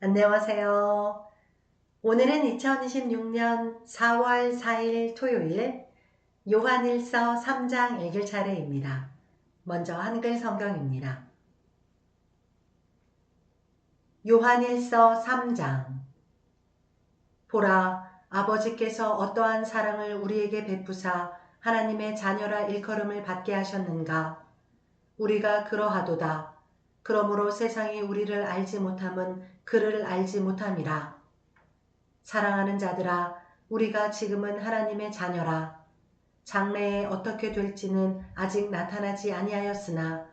안녕하세요. 오늘은 2026년 4월 4일 토요일 요한일서 3장 읽을 차례입니다. 먼저 한글 성경입니다. 요한일서 3장. 보라, 아버지께서 어떠한 사랑을 우리에게 베푸사 하나님의 자녀라 일컬음을 받게 하셨는가. 우리가 그러하도다. 그러므로 세상이 우리를 알지 못함은 그를 알지 못함이라. 사랑하는 자들아, 우리가 지금은 하나님의 자녀라. 장래에 어떻게 될지는 아직 나타나지 아니하였으나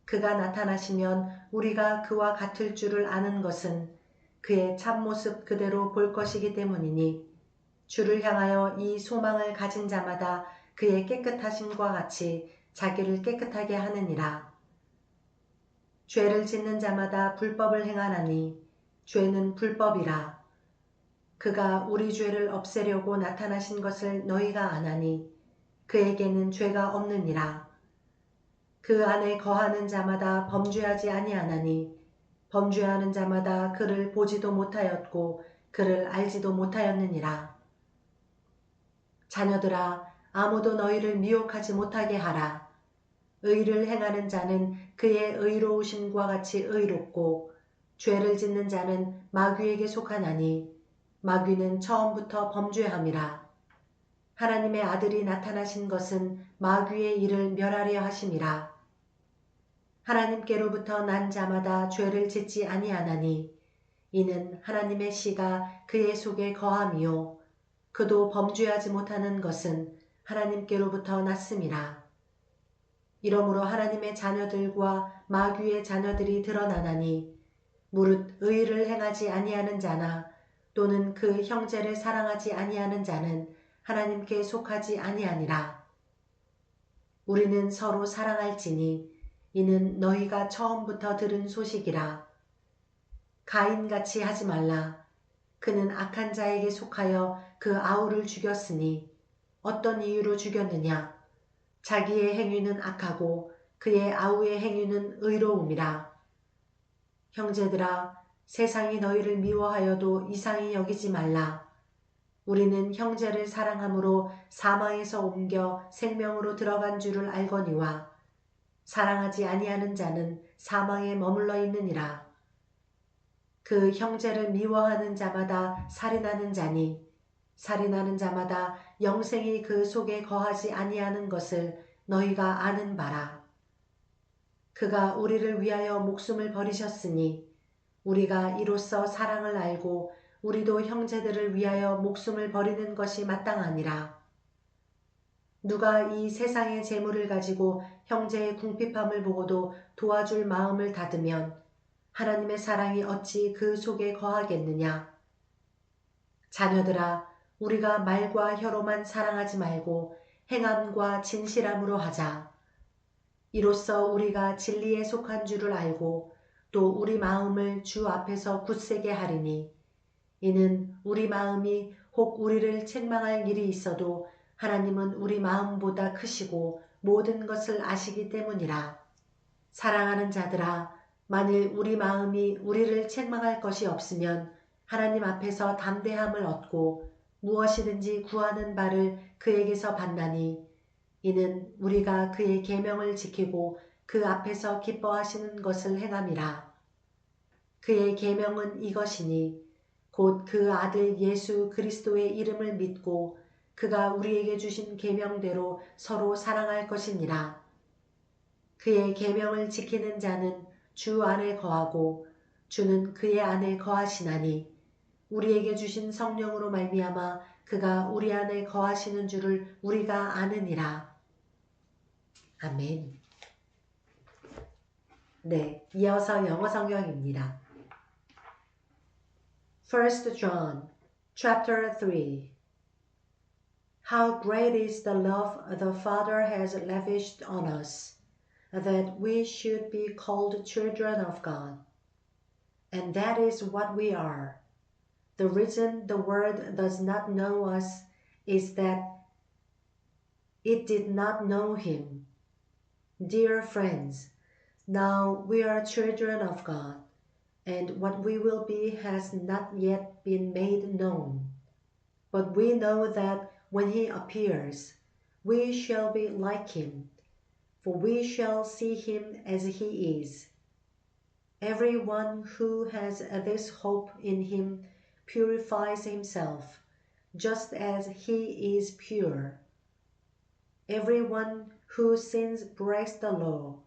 그가 나타나시면 우리가 그와 같을 줄을 아는 것은 그의 참모습 그대로 볼 것이기 때문이니 주를 향하여 이 소망을 가진 자마다 그의 깨끗하심과 같이 자기를 깨끗하게 하느니라. 죄를 짓는 자마다 불법을 행하나니 죄는 불법이라. 그가 우리 죄를 없애려고 나타나신 것을 너희가 아나니 그에게는 죄가 없느니라. 그 안에 거하는 자마다 범죄하지 아니하나니 범죄하는 자마다 그를 보지도 못하였고 그를 알지도 못하였느니라. 자녀들아, 아무도 너희를 미혹하지 못하게 하라. 의를 행하는 자는 그의 의로우심과 같이 의롭고 죄를 짓는 자는 마귀에게 속하나니 마귀는 처음부터 범죄함이라. 하나님의 아들이 나타나신 것은 마귀의 일을 멸하려 하심이라. 하나님께로부터 난 자마다 죄를 짓지 아니하나니 이는 하나님의 씨가 그의 속에 거함이요 그도 범죄하지 못하는 것은 하나님께로부터 났음이라. 이러므로 하나님의 자녀들과 마귀의 자녀들이 드러나나니 무릇 의를 행하지 아니하는 자나 또는 그 형제를 사랑하지 아니하는 자는 하나님께 속하지 아니하니라. 우리는 서로 사랑할지니 이는 너희가 처음부터 들은 소식이라. 가인같이 하지 말라. 그는 악한 자에게 속하여 그 아우를 죽였으니 어떤 이유로 죽였느냐. 자기의 행위는 악하고 그의 아우의 행위는 의로움이라. 형제들아, 세상이 너희를 미워하여도 이상히 여기지 말라. 우리는 형제를 사랑함으로 사망에서 옮겨 생명으로 들어간 줄을 알거니와 사랑하지 아니하는 자는 사망에 머물러 있느니라. 그 형제를 미워하는 자마다 살인하는 자니 살인하는 자마다 영생이 그 속에 거하지 아니하는 것을 너희가 아는 바라. 그가 우리를 위하여 목숨을 버리셨으니 우리가 이로써 사랑을 알고 우리도 형제들을 위하여 목숨을 버리는 것이 마땅하니라. 누가 이 세상의 재물을 가지고 형제의 궁핍함을 보고도 도와줄 마음을 닫으면 하나님의 사랑이 어찌 그 속에 거하겠느냐. 자녀들아, 우리가 말과 혀로만 사랑하지 말고 행함과 진실함으로 하자. 이로써 우리가 진리에 속한 줄을 알고 또 우리 마음을 주 앞에서 굳세게 하리니 이는 우리 마음이 혹 우리를 책망할 일이 있어도 하나님은 우리 마음보다 크시고 모든 것을 아시기 때문이라. 사랑하는 자들아, 만일 우리 마음이 우리를 책망할 것이 없으면 하나님 앞에서 담대함을 얻고 무엇이든지 구하는 바를 그에게서 받나니 이는 우리가 그의 계명을 지키고 그 앞에서 기뻐하시는 것을 행함이라. 그의 계명은 이것이니 곧 그 아들 예수 그리스도의 이름을 믿고 그가 우리에게 주신 계명대로 서로 사랑할 것이니라. 그의 계명을 지키는 자는 주 안에 거하고 주는 그의 안에 거하시나니 우리에게 주신 성령으로 말미암아 그가 우리 안에 거하시는 줄을 우리가 아느니라. 아멘. 네, 이어서 영어 성경입니다. 1 John chapter 3 How great is the love the Father has lavished on us, that we should be called children of God. And that is what we are. The reason the world does not know us is that it did not know him. Dear friends, now we are children of God, and what we will be has not yet been made known. But we know that when he appears, we shall be like him, for we shall see him as he is. Everyone who has this hope in him purifies himself, just as he is pure. Everyone who sins breaks the law.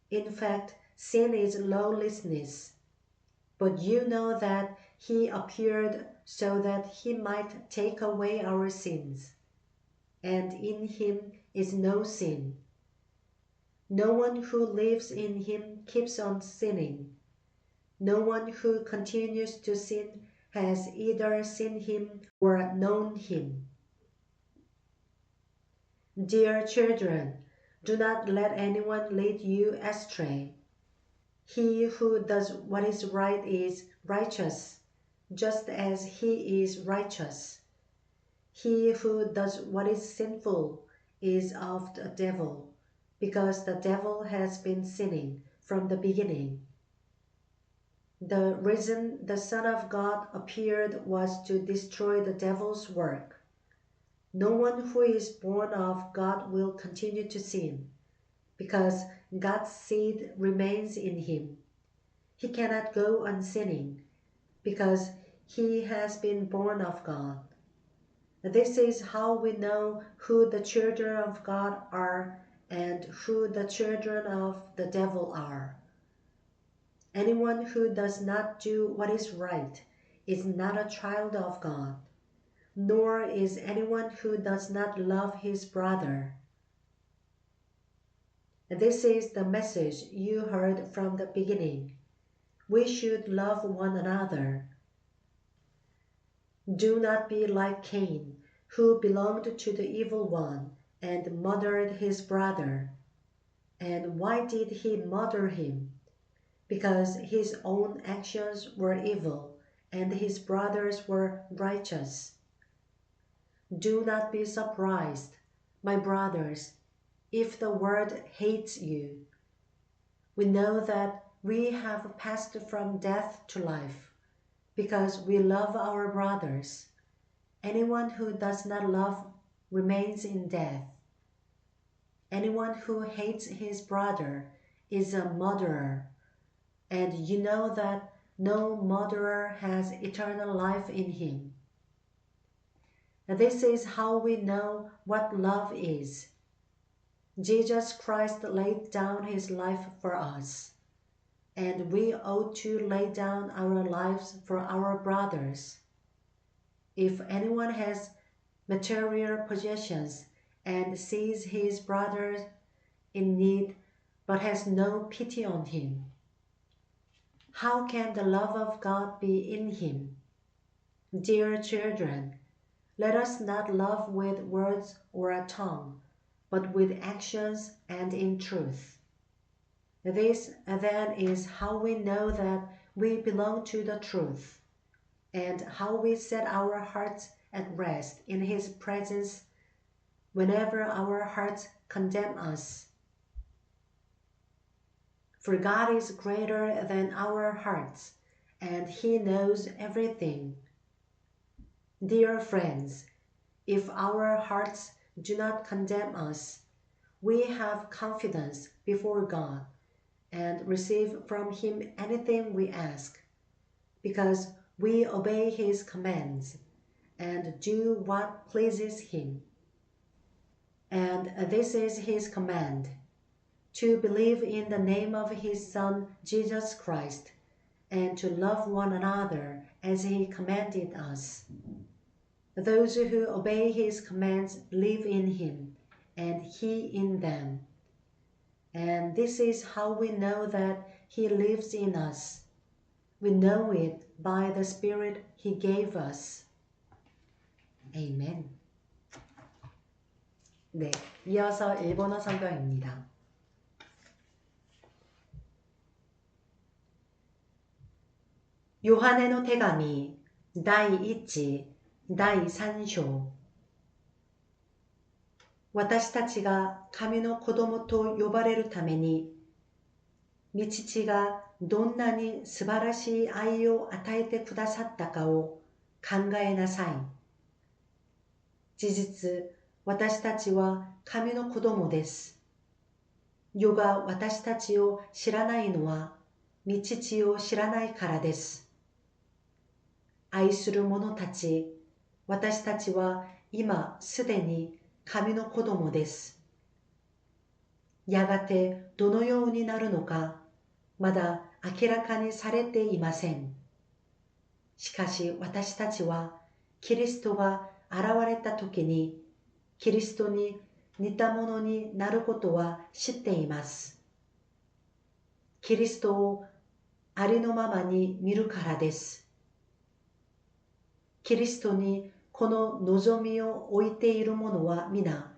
In fact, sin is lawlessness. But you know that he appeared so that he might take away our sins, and in him is no sin. No one who lives in him keeps on sinning. No one who continues to sin has either seen him or known him. Dear children, do not let anyone lead you astray. He who does what is right is righteous, just as he is righteous. He who does what is sinful is of the devil, because the devil has been sinning from the beginning. The reason the Son of God appeared was to destroy the devil's work. No one who is born of God will continue to sin, because God's seed remains in him. He cannot go on sinning, because he has been born of God. This is how we know who the children of God are and who the children of the devil are. Anyone who does not do what is right is not a child of God, nor is anyone who does not love his brother. This is the message you heard from the beginning. We should love one another. Do not be like Cain, who belonged to the evil one and murdered his brother. And why did he murder him? Because his own actions were evil and his brothers were righteous. Do not be surprised, my brothers, if the world hates you. We know that we have passed from death to life, because we love our brothers. Anyone who does not love remains in death. Anyone who hates his brother is a murderer, and you know that no murderer has eternal life in him. This is how we know what love is. Jesus Christ laid down his life for us, and we ought to lay down our lives for our brothers. If anyone has material possessions and sees his brother in need but has no pity on him, how can the love of God be in him? Dear children, let us not love with words or a tongue, but with actions and in truth. This then is how we know that we belong to the truth, and how we set our hearts at rest in his presence whenever our hearts condemn us. For God is greater than our hearts, and he knows everything. Dear friends, if our hearts do not condemn us, we have confidence before God and receive from him anything we ask, because we obey his commands and do what pleases him. And this is his command, to believe in the name of his Son, Jesus Christ, and to love one another as he commanded us. Those who obey his commands live in him, and he in them. And this is how we know that he lives in us. We know it by the Spirit he gave us. Amen. 네, 이어서 일본어 성경입니다. 요한의の手紙第1、第3章。私たちが神の子供と呼ばれるために、御父がどんなに素晴らしい愛を与えてくださったかを考えなさい。事実、私たちは神の子供です。世が私たちを知らないのは、御父を知らないからです。愛する者たち、私たちは今すでに神の子供です。やがてどのようになるのか、まだ明らかにされていません。しかし私たちはキリストが現れた時にキリストに似たものになることは知っています。キリストをありのままに見るからです。キリストにこの望みを置いている者は皆、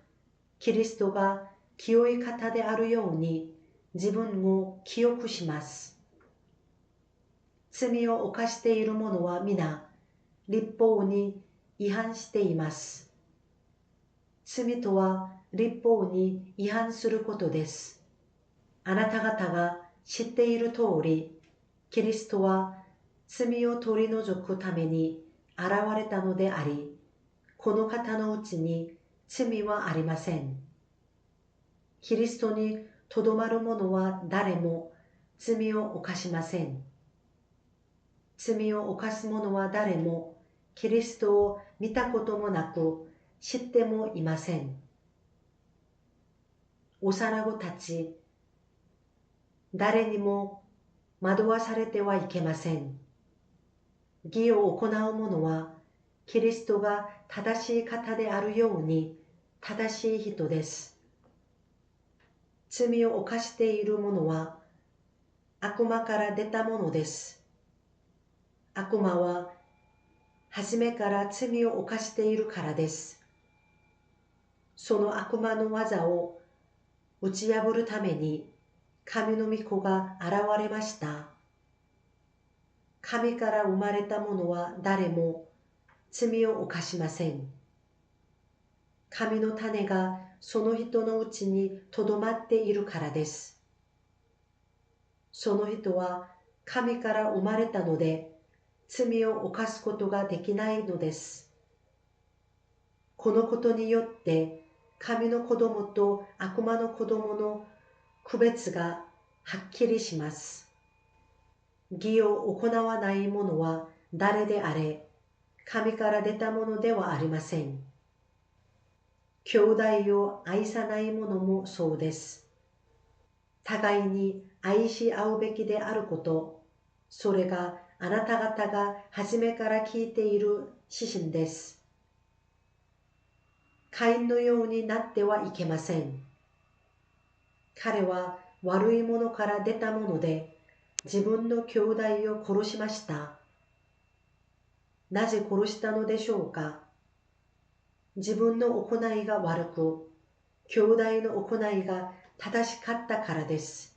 キリストが清い方であるように自分を清くします。罪を犯している者は皆、律法に違反しています。罪とは律法に違反することです。あなた方が知っている通り、キリストは罪を取り除くために現れたのであり、この方のうちに罪はありません。キリストにとどまる者は誰も罪を犯しません。罪を犯す者は誰もキリストを見たこともなく知ってもいません。幼子たち、誰にも惑わされてはいけません。義を行う者はキリストが正しい方であるように正しい人です。罪を犯している者は悪魔から出たものです。悪魔は初めから罪を犯しているからです。その悪魔の技を打ち破るために神の御子が現れました。神から生まれた者は誰も罪を犯しません。神の種がその人のうちにとどまっているからです。その人は神から生まれたので、罪を犯すことができないのです。このことによって神の子供と悪魔の子供の区別がはっきりします。義を行わない者は誰であれ、神から出たものではありません。兄弟を愛さない者もそうです。互いに愛し合うべきであること、それがあなた方が初めから聞いている指針です。カインのようになってはいけません。彼は悪いものから出たもので、自分の兄弟を殺しました。なぜ殺したのでしょうか。自分の行いが悪く、兄弟の行いが正しかったからです。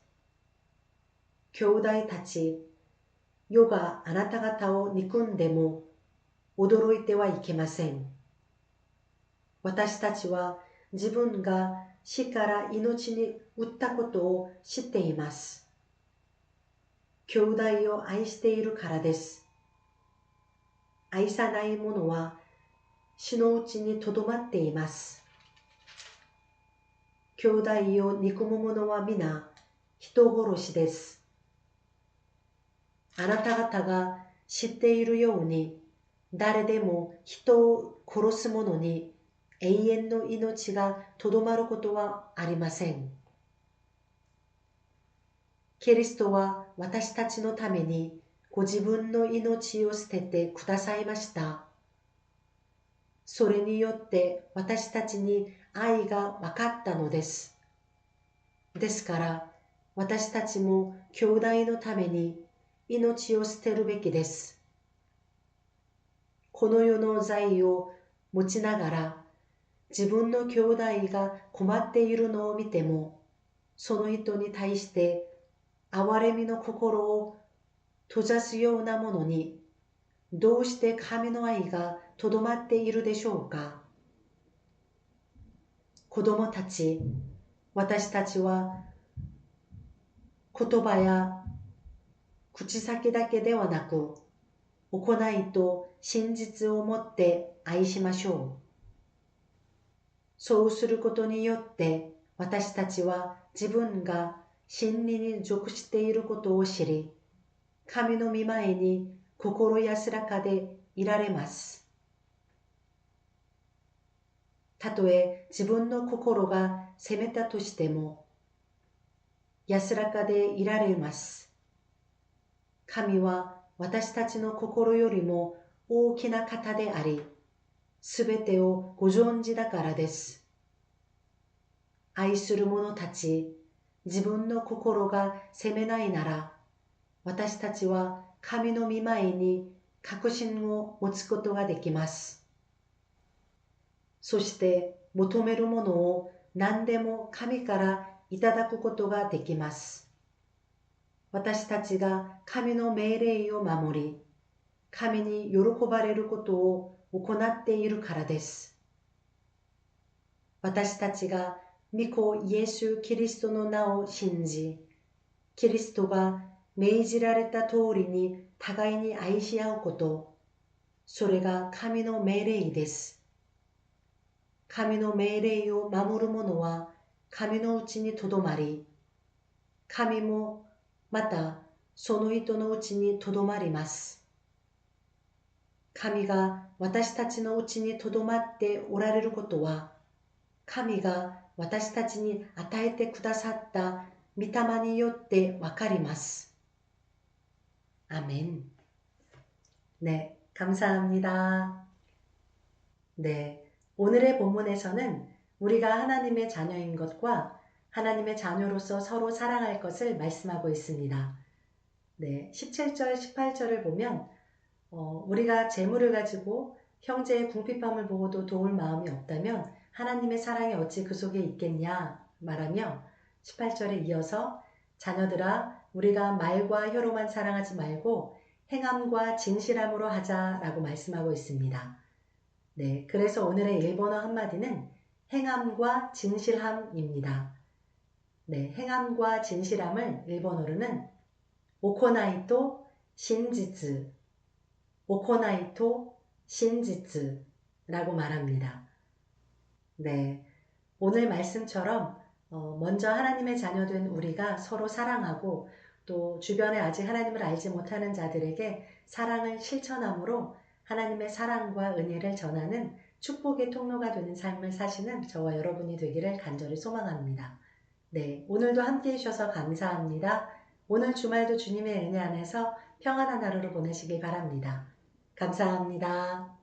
兄弟たち、世があなた方を憎んでも驚いてはいけません。私たちは自分が死から命に打ったことを知っています。兄弟を愛しているからです。愛さない者は死のうちにとどまっています。兄弟を憎む者は皆人殺しです。あなた方が知っているように、誰でも人を殺す者に永遠の命がとどまることはありません。キリストは私たちのためにご自分の命を捨ててくださいました。それによって私たちに愛が分かったのです。ですから私たちも兄弟のために命を捨てるべきです。この世の財を持ちながら自分の兄弟が困っているのを見ても、その人に対して憐れみの心を閉ざすようなものに、どうして神の愛がとどまっているでしょうか。子供たち、私たちは言葉や口先だけではなく、行いと真実をもって愛しましょう。そうすることによって私たちは自分が真理に属していることを知り、神の御前に心安らかでいられます。たとえ自分の心が責めたとしても、安らかでいられます。神は私たちの心よりも大きな方であり、すべてをご存知だからです。愛する者たち、自分の心が責めないなら、私たちは神の御前に確信を持つことができます。そして求めるものを何でも神からいただくことができます。私たちが神の命令を守り、神に喜ばれることを行っているからです。私たちが御子イエス・キリストの名を信じ、キリストが命じられた通りに互いに愛し合うこと、それが神の命令です。神の命令を守る者は神のうちにとどまり、神もまたその人のうちにとどまります。神が私たちのうちにとどまっておられることは、神が私たちに与えてくださった御霊によってわかります。아멘. 네, 감사합니다. 네, 오늘의 본문에서는 우리가 하나님의 자녀인 것과 하나님의 자녀로서 서로 사랑할 것을 말씀하고 있습니다. 네, 17절, 18절을 보면 우리가 재물을 가지고 형제의 궁핍함을 보고도 도울 마음이 없다면 하나님의 사랑이 어찌 그 속에 있겠냐 말하며 18절에 이어서 자녀들아 우리가 말과 혀로만 사랑하지 말고 행함과 진실함으로 하자라고 말씀하고 있습니다. 네, 그래서 오늘의 일본어 한마디는 행함과 진실함입니다. 네, 행함과 진실함을 일본어로는 오코나이토 신지츠, 오코나이토 신지츠라고 말합니다. 네, 오늘 말씀처럼 먼저 하나님의 자녀된 우리가 서로 사랑하고 또 주변에 아직 하나님을 알지 못하는 자들에게 사랑을 실천함으로 하나님의 사랑과 은혜를 전하는 축복의 통로가 되는 삶을 사시는 저와 여러분이 되기를 간절히 소망합니다. 네, 오늘도 함께 해주셔서 감사합니다. 오늘 주말도 주님의 은혜 안에서 평안한 하루를 보내시길 바랍니다. 감사합니다.